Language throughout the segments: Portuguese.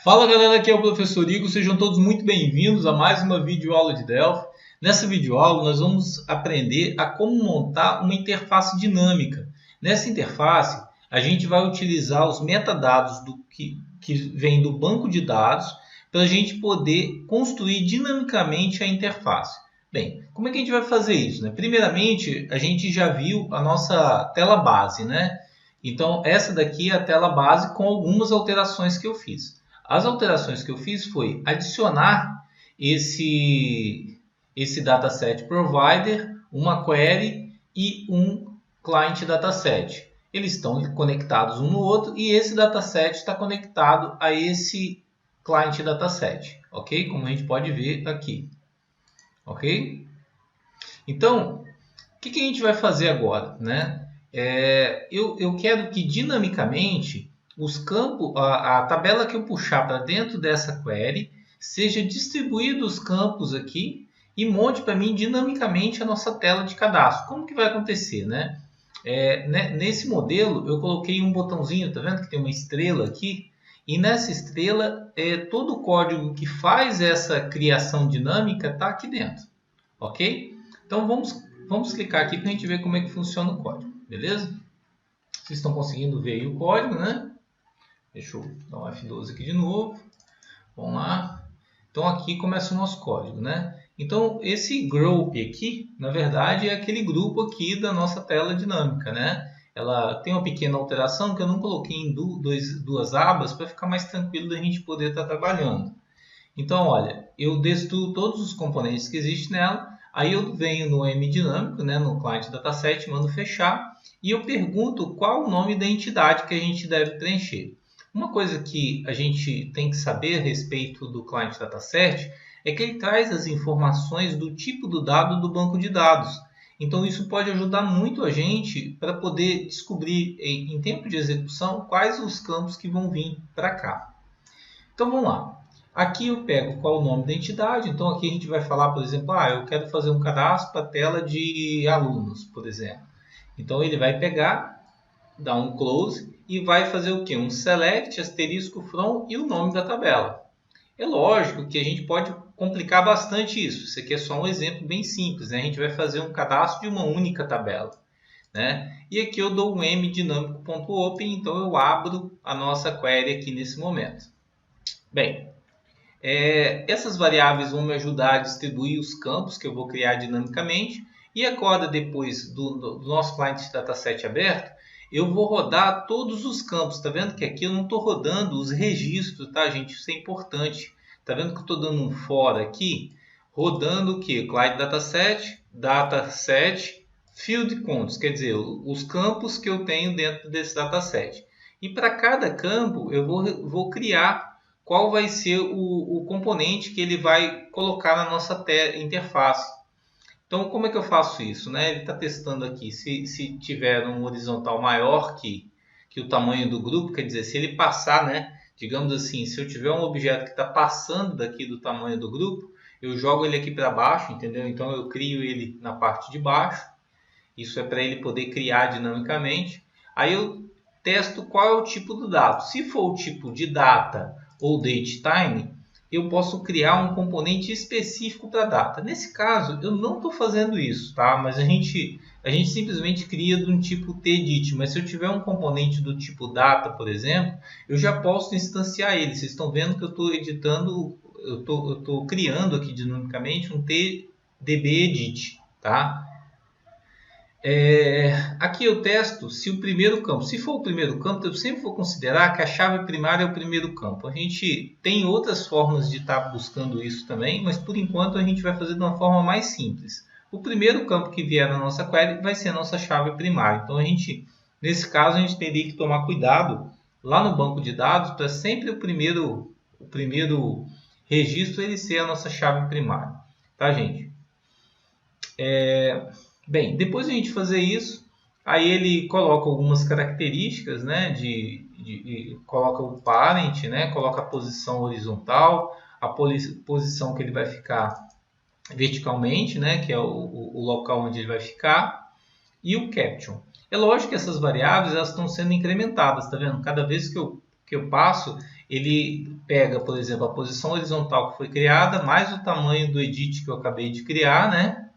Fala galera, aqui é o professor Igor, sejam todos muito bem-vindos a mais uma videoaula de Delphi. Nessa videoaula nós vamos aprender a como montar uma interface dinâmica. Nessa interface a gente vai utilizar os metadados que vem do banco de dados para a gente poder construir dinamicamente a interface. Bem, como é que a gente vai fazer isso, né? Primeiramente, a gente já viu a nossa tela base, né? Então essa daqui é a tela base com algumas alterações que eu fiz. As alterações que eu fiz foi adicionar esse dataset provider, uma query e um client dataset. Eles estão conectados um no outro e esse dataset está conectado a esse client dataset, ok? Como a gente pode ver aqui, ok? Então, o que a gente vai fazer agora, né? Eu quero que dinamicamente os campos, a tabela que eu puxar para dentro dessa query, seja distribuído os campos aqui e monte para mim dinamicamente a nossa tela de cadastro. Como que vai acontecer, né? Nesse modelo eu coloquei um botãozinho, tá vendo que tem uma estrela aqui? E nessa estrela, todo o código que faz essa criação dinâmica está aqui dentro, ok? Então vamos clicar aqui para a gente ver como é que funciona o código, beleza? Vocês estão conseguindo ver aí o código, né? Deixa eu dar um F12 aqui de novo. Vamos lá. Então aqui começa o nosso código, né? Então esse group aqui, na verdade, é aquele grupo aqui da nossa tela dinâmica, né? Ela tem uma pequena alteração que eu não coloquei em duas abas para ficar mais tranquilo da gente poder estar trabalhando. Então, olha, eu destruo todos os componentes que existem nela. Aí eu venho no mdinâmico, né, no client dataset, mando fechar e eu pergunto qual o nome da entidade que a gente deve preencher. Uma coisa que a gente tem que saber a respeito do client dataset é que ele traz as informações do tipo do dado do banco de dados. Então isso pode ajudar muito a gente para poder descobrir em tempo de execução quais os campos que vão vir para cá. Então vamos lá. Aqui eu pego qual o nome da entidade. Então aqui a gente vai falar, por exemplo, eu quero fazer um cadastro para a tela de alunos, por exemplo. Então ele vai pegar, dar um close e vai fazer o quê? Um select, asterisco from e o nome da tabela. É lógico que a gente pode complicar bastante isso. Isso aqui é só um exemplo bem simples, né? A gente vai fazer um cadastro de uma única tabela, né? E aqui eu dou um mdinâmico.open, então eu abro a nossa query aqui nesse momento. Bem, essas variáveis vão me ajudar a distribuir os campos que eu vou criar dinamicamente. E agora, depois do nosso client dataset aberto, eu vou rodar todos os campos. Está vendo que aqui eu não estou rodando os registros, tá, gente? Isso é importante. Está vendo que eu estou dando um for aqui, rodando o que? Client dataset, field counts, quer dizer, os campos que eu tenho dentro desse dataset. E para cada campo eu vou criar qual vai ser o componente que ele vai colocar na nossa interface. Então, como é que eu faço isso, né? Ele está testando aqui, se tiver um horizontal maior que o tamanho do grupo, quer dizer, se ele passar, né? Digamos assim, se eu tiver um objeto que está passando daqui do tamanho do grupo, eu jogo ele aqui para baixo, entendeu? Então, eu crio ele na parte de baixo. Isso é para ele poder criar dinamicamente. Aí eu testo qual é o tipo do dado. Se for o tipo de data ou datetime, eu posso criar um componente específico para data. Nesse caso, eu não estou fazendo isso, tá? Mas a gente simplesmente cria de um tipo tedit. Mas se eu tiver um componente do tipo data, por exemplo, eu já posso instanciar ele. Vocês estão vendo que eu estou editando, eu estou criando aqui dinamicamente um tdbEdit, tá? Aqui eu testo se o primeiro campo, se for o primeiro campo, eu sempre vou considerar que a chave primária é o primeiro campo. A gente tem outras formas de estar buscando isso também, mas por enquanto a gente vai fazer de uma forma mais simples. O primeiro campo que vier na nossa query vai ser a nossa chave primária. Então nesse caso, a gente teria que tomar cuidado lá no banco de dados para sempre o primeiro registro ele ser a nossa chave primária, tá, gente? Bem, depois de a gente fazer isso, aí ele coloca algumas características, né? Coloca o parent, né? Coloca a posição horizontal, a posição que ele vai ficar verticalmente, né? Que é o local onde ele vai ficar, e o caption. É lógico que essas variáveis elas estão sendo incrementadas, tá vendo? Cada vez que eu passo, ele pega, por exemplo, a posição horizontal que foi criada, mais o tamanho do edit que eu acabei de criar, né?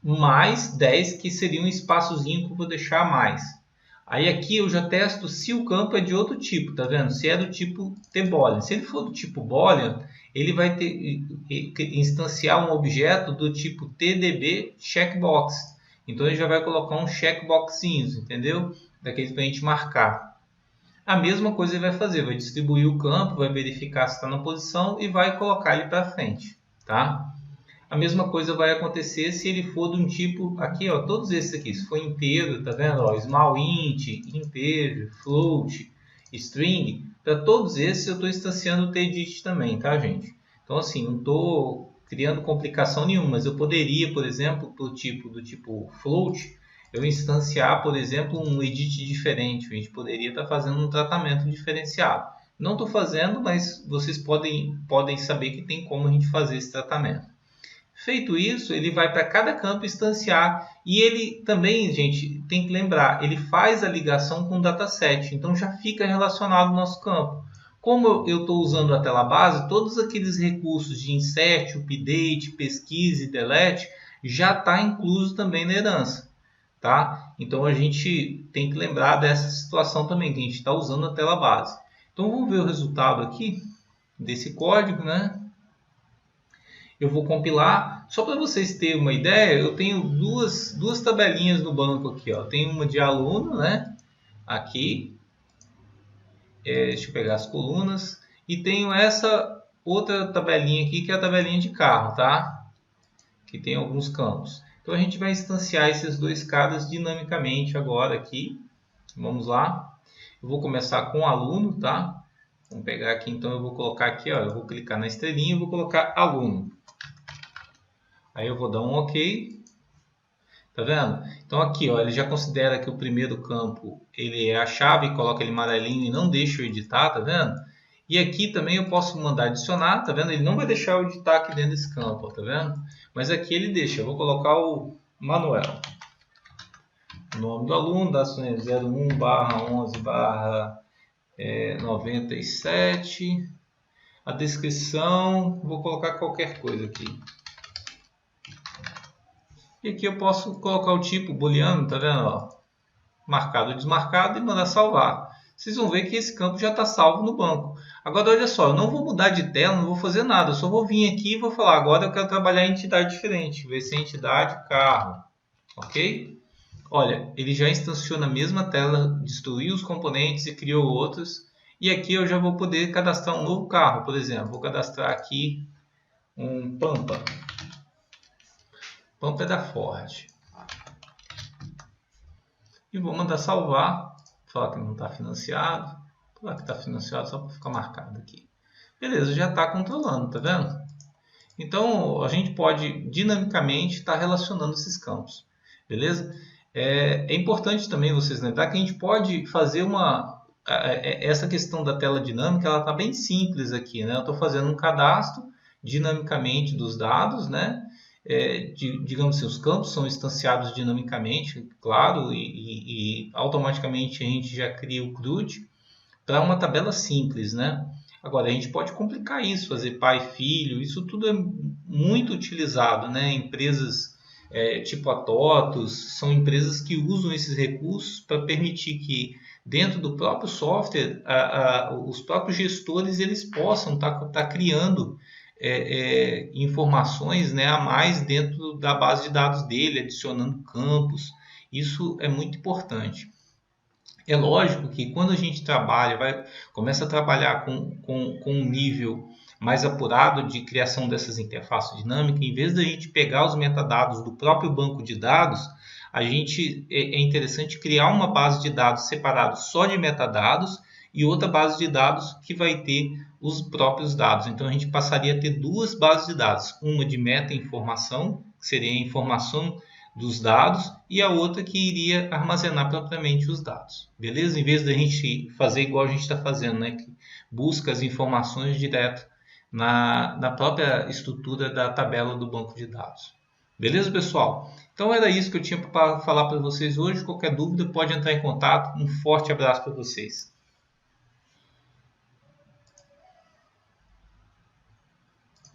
Mais 10 que seria um espaçozinho que eu vou deixar a mais. Aí aqui eu já testo se o campo é de outro tipo, tá vendo? Se é do tipo T-Boolean. Se ele for do tipo Boolean, ele vai instanciar um objeto do tipo TDB checkbox. Então ele já vai colocar um checkboxinhos, entendeu? Daqueles para a gente marcar. A mesma coisa ele vai fazer, vai distribuir o campo, vai verificar se está na posição e vai colocar ele para frente, tá? A mesma coisa vai acontecer se ele for de um tipo, aqui ó, todos esses aqui, se for inteiro, tá vendo? Ó, small int, integer, float, string, para todos esses eu estou instanciando o tedit também, tá gente? Então assim, não estou criando complicação nenhuma, mas eu poderia, por exemplo, do tipo float, eu instanciar, por exemplo, um edit diferente, a gente poderia estar fazendo um tratamento diferenciado. Não estou fazendo, mas vocês podem saber que tem como a gente fazer esse tratamento. Feito isso, ele vai para cada campo instanciar e ele também, gente, tem que lembrar, ele faz a ligação com o dataset, então já fica relacionado ao nosso campo. Como eu estou usando a tela base, todos aqueles recursos de insert, update, pesquisa e delete já está incluso também na herança, tá? Então a gente tem que lembrar dessa situação também, que a gente está usando a tela base. Então vamos ver o resultado aqui desse código, né? Eu vou compilar. Só para vocês terem uma ideia, eu tenho duas tabelinhas no banco aqui. Ó. Tem uma de aluno, né? Aqui. Deixa eu pegar as colunas. E tenho essa outra tabelinha aqui, que é a tabelinha de carro, tá? Que tem alguns campos. Então a gente vai instanciar esses dois caras dinamicamente agora aqui. Vamos lá. Eu vou começar com aluno, tá? Vamos pegar aqui, então eu vou colocar aqui, ó, eu vou clicar na estrelinha e vou colocar aluno. Aí eu vou dar um OK. Tá vendo? Então aqui, ó, ele já considera que o primeiro campo ele é a chave, coloca ele amarelinho e não deixa eu editar, tá vendo? E aqui também eu posso mandar adicionar, tá vendo? Ele não vai deixar eu editar aqui dentro desse campo, ó, tá vendo? Mas aqui ele deixa. Eu vou colocar o Manuel. O nome do aluno, da 01/11/97. A descrição, vou colocar qualquer coisa aqui. E aqui eu posso colocar o tipo booleano, tá vendo? Ó, marcado ou desmarcado e mandar salvar. Vocês vão ver que esse campo já está salvo no banco. Agora olha só, eu não vou mudar de tela, não vou fazer nada. Eu só vou vir aqui e vou falar, agora eu quero trabalhar em entidade diferente. Ver se é entidade carro. Ok? Olha, ele já instanciou na mesma tela, destruiu os componentes e criou outros. E aqui eu já vou poder cadastrar um novo carro, por exemplo. Vou cadastrar aqui um Pampa. Pampa é da Ford. E vou mandar salvar. Falar que não está financiado. Falar que está financiado só para ficar marcado aqui. Beleza, já está controlando, tá vendo? Então a gente pode dinamicamente estar relacionando esses campos. Beleza? É importante também vocês lembrar que a gente pode fazer essa questão da tela dinâmica, ela está bem simples aqui, né? Eu estou fazendo um cadastro dinamicamente dos dados, né? Digamos assim, os campos são instanciados dinamicamente, claro, e automaticamente a gente já cria o CRUD para uma tabela simples, né? Agora, a gente pode complicar isso, fazer pai e filho, isso tudo é muito utilizado, né? Empresas tipo a TOTUS, são empresas que usam esses recursos para permitir que dentro do próprio software, os próprios gestores eles possam estar criando informações, né, a mais dentro da base de dados dele, adicionando campos. Isso é muito importante. É lógico que quando a gente começa a trabalhar com um nível mais apurado de criação dessas interfaces dinâmicas, em vez da gente pegar os metadados do próprio banco de dados, é interessante criar uma base de dados separada só de metadados e outra base de dados que vai ter os próprios dados. Então a gente passaria a ter duas bases de dados, uma de meta-informação, que seria a informação dos dados, e a outra que iria armazenar propriamente os dados. Beleza? Em vez da gente fazer igual a gente está fazendo, né? Que busca as informações direto na própria estrutura da tabela do banco de dados. Beleza, pessoal? Então era isso que eu tinha para falar para vocês hoje. Qualquer dúvida pode entrar em contato. Um forte abraço para vocês.